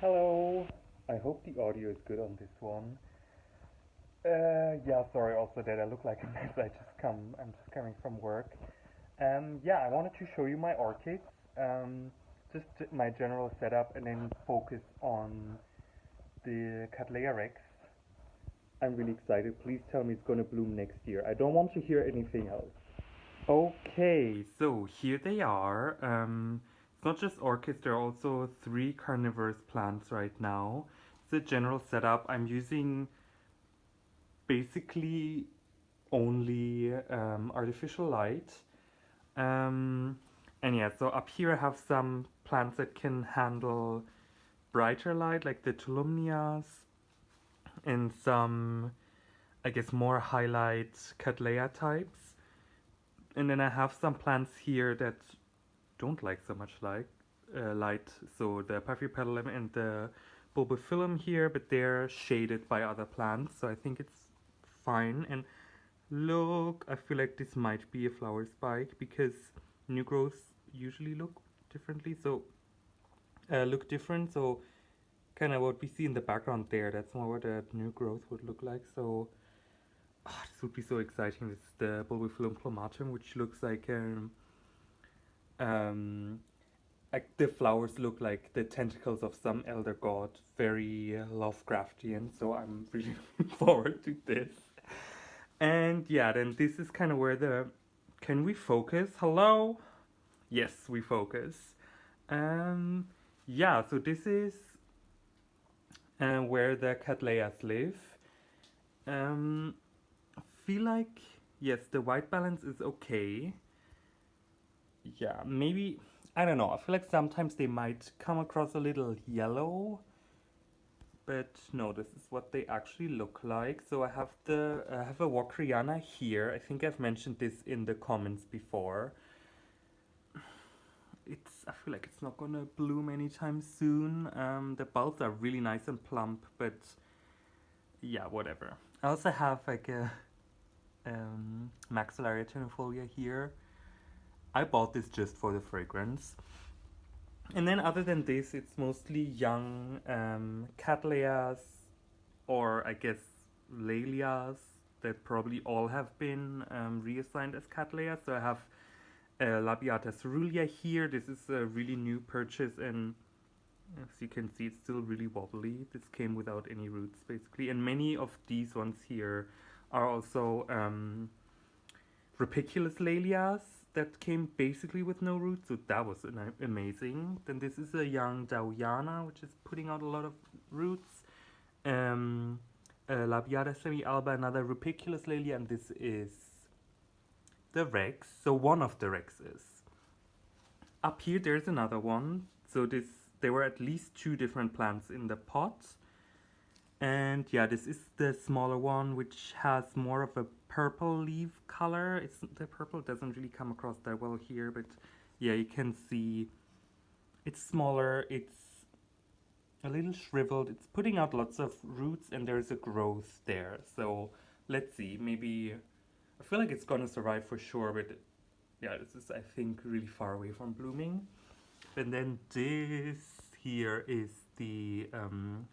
Hello. I hope the audio is good on this one. Yeah, sorry also that I look like a mess. I'm just coming from work. Yeah, I wanted to show you my orchids. Just my general setup and then focus on the Cattleya Rex. I'm really excited. Please tell me it's gonna bloom next year. I don't want to hear anything else. Okay, so here they are. It's not just orchids, there are also three carnivorous plants right now. It's a general setup. I'm using basically only artificial light. Um, and yeah, so up here I have some plants that can handle brighter light, like the Tulumnias, and some, I guess, more highlight Cattleya types. And then I have some plants here that don't like so much light. So the Paphiopedilum and the Bulbophyllum here, but they're shaded by other plants, so I think it's fine. And look, I feel like this might be a flower spike because new growths usually look differently. So look different. So kind of what we see in the background there, that's more what a new growth would look like. So this would be so exciting. This is the Bulbophyllum plumatum, which looks um, like the flowers look like the tentacles of some elder god, very Lovecraftian. So I'm really looking forward to this. And yeah, then this is kind of where the can we focus? Hello? Yes, we focus. Um, yeah, so this is where the Cattleyas live. Um, feel like yes, the white balance is okay. Yeah, maybe I don't know. I feel like sometimes they might come across a little yellow, but no, this is what they actually look like. So I have a Wakriana here. I think I've mentioned this in the comments before. I feel like it's not gonna bloom anytime soon. The bulbs are really nice and plump, but yeah, whatever. I also have like a Maxillaria tenuifolia here. I bought this just for the fragrance. And then other than this, it's mostly young Cattleyas, or I guess Lelias that probably all have been reassigned as Cattleya. So I have Labiata cerulean here. This is a really new purchase, and as you can see, it's still really wobbly. This came without any roots, basically. And many of these ones here are also Rapiculus Lelias that came basically with no roots, so that was amazing. Then this is a young Dowiana, which is putting out a lot of roots. Labiata semi-alba, another Rapiculus Lelia, and this is the Rex. So one of the Rexes. Up here, there's another one. So there were at least two different plants in the pot. And yeah, this is the smaller one, which has more of a purple leaf color. The purple doesn't really come across that well here, but yeah, you can see it's smaller, it's a little shriveled, it's putting out lots of roots, and there's a growth there. So let's see, maybe I feel like it's gonna survive for sure, but yeah, this is I think really far away from blooming. And then this here is the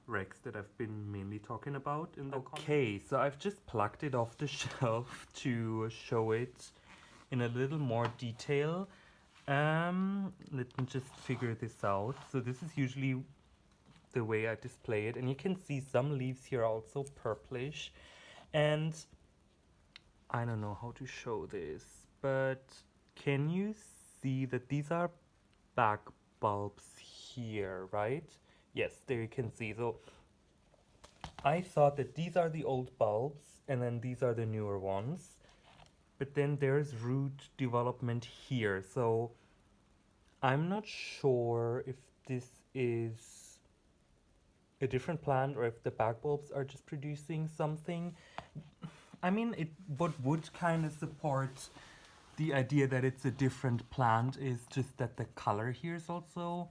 Rex that I've been mainly talking about in the Okay, so I've just plucked it off the shelf to show it in a little more detail. Let me just figure this out. So this is usually the way I display it, and you can see some leaves here are also purplish, and I don't know how to show this, but can you see that these are back bulbs here, right? Yes, there you can see. So I thought that these are the old bulbs and then these are the newer ones, but then there's root development here. So I'm not sure if this is a different plant or if the back bulbs are just producing something. I mean, what would kind of support the idea that it's a different plant is just that the color here is also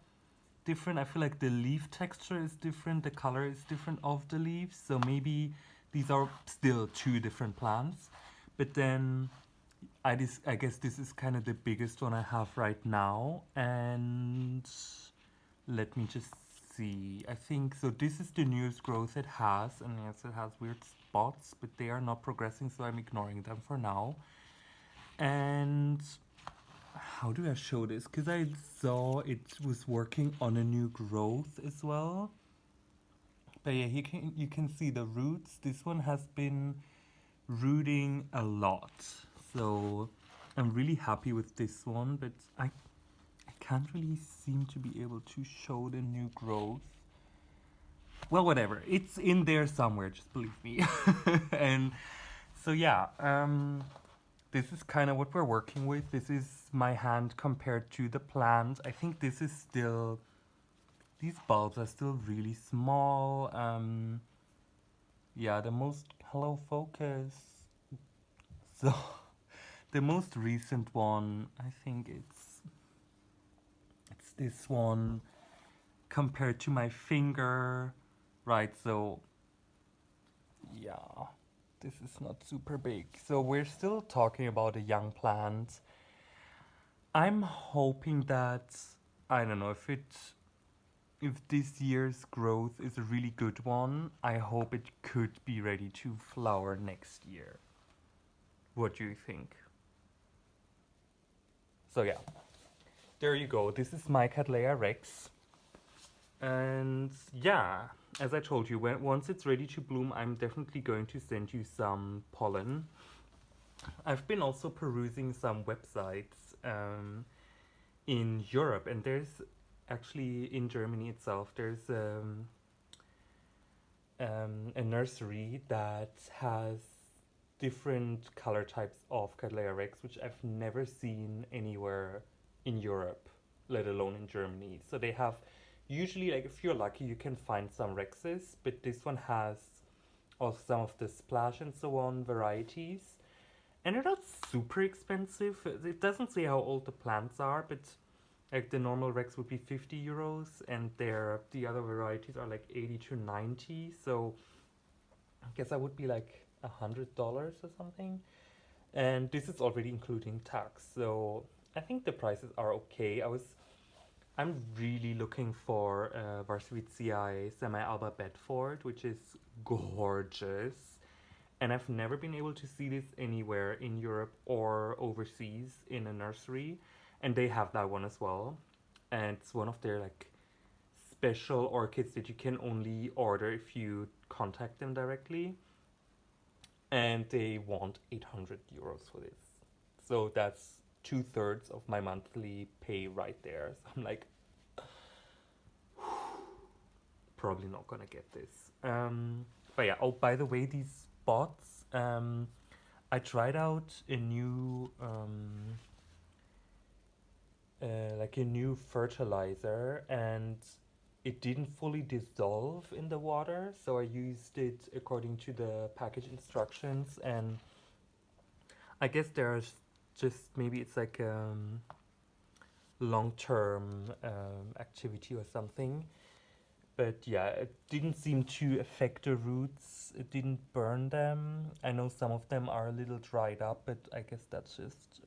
different. I feel like the leaf texture is different, the color is different of the leaves, so maybe these are still two different plants. But then I guess this is kind of the biggest one I have right now, and let me just see. I think so. This is the newest growth it has, and yes, it has weird spots, but they are not progressing, so I'm ignoring them for now. And how do I show this? Because I saw it was working on a new growth as well. But yeah, you can see the roots. This one has been rooting a lot, so I'm really happy with this one. But I can't really seem to be able to show the new growth. Well, whatever. It's in there somewhere. Just believe me. And so yeah, this is kind of what we're working with. This is my hand compared to the plant. I think this is still, these bulbs are still really small. Yeah, the most, hello focus. So the most recent one, I think it's this one compared to my finger, right? So yeah, this is not super big. So we're still talking about a young plant. I'm hoping that, I don't know, if this year's growth is a really good one, I hope it could be ready to flower next year. What do you think? So yeah, there you go. This is my Cattleya Rex. And yeah, as I told you, once it's ready to bloom, I'm definitely going to send you some pollen. I've been also perusing some websites in Europe, and there's actually in Germany itself, there's a nursery that has different color types of Cattleya Rex, which I've never seen anywhere in Europe, let alone in Germany. So they have, usually, like, if you're lucky, you can find some Rexes, but this one has also some of the splash and so on varieties. And they're not super expensive. It doesn't say how old the plants are, but like the normal Rex would be 50 euros, and the other varieties are like 80 to 90. So I guess that would be like $100 or something. And this is already including tax. So I think the prices are okay. I'm really looking for Varsovicii semi-alba Bedford, which is gorgeous. And I've never been able to see this anywhere in Europe or overseas in a nursery. And they have that one as well. And it's one of their like special orchids that you can only order if you contact them directly. And they want 800 euros for this. So that's 2/3 of my monthly pay right there. So I'm like, probably not gonna get this. But yeah, oh, by the way, these spots, I tried out a new, like a new fertilizer, and it didn't fully dissolve in the water, so I used it according to the package instructions, and I guess there's just, maybe it's like long-term activity or something. But yeah, it didn't seem to affect the roots. It didn't burn them. I know some of them are a little dried up, but I guess that's just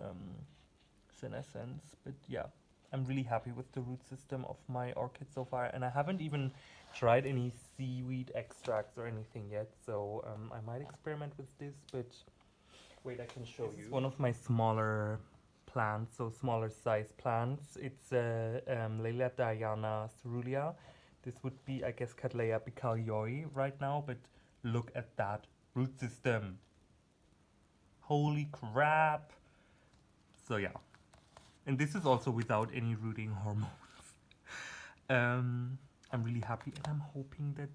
senescence. But yeah, I'm really happy with the root system of my orchid so far. And I haven't even tried any seaweed extracts or anything yet. So I might experiment with this, but wait, I can show you. This is one of my smaller plants, so smaller size plants. It's Leila Diana cerulean. This would be, I guess, Cattleya bicalioi right now, but look at that root system. Holy crap. So yeah. And this is also without any rooting hormones. I'm really happy, and I'm hoping that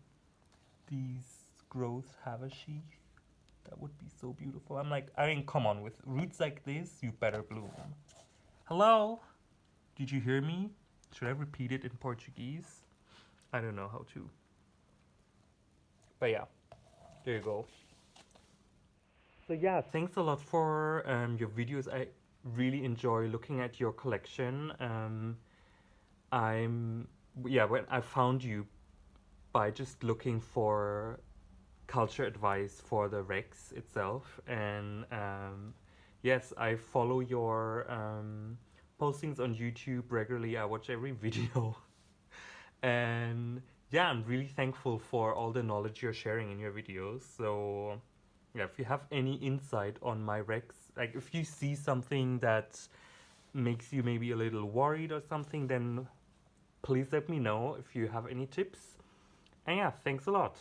these growths have a sheath. That would be so beautiful. I'm like, I mean, come on, with roots like this, you better bloom. Hello? Did you hear me? Should I repeat it in Portuguese? I don't know how to. But yeah, there you go. So yeah, thanks a lot for your videos. I really enjoy looking at your collection. When I found you by just looking for culture advice for the Rex itself, and yes, I follow your postings on YouTube regularly. I watch every video. And yeah, I'm really thankful for all the knowledge you're sharing in your videos. So yeah, if you have any insight on my Rex, like if you see something that makes you maybe a little worried or something, then please let me know if you have any tips. And yeah, thanks a lot.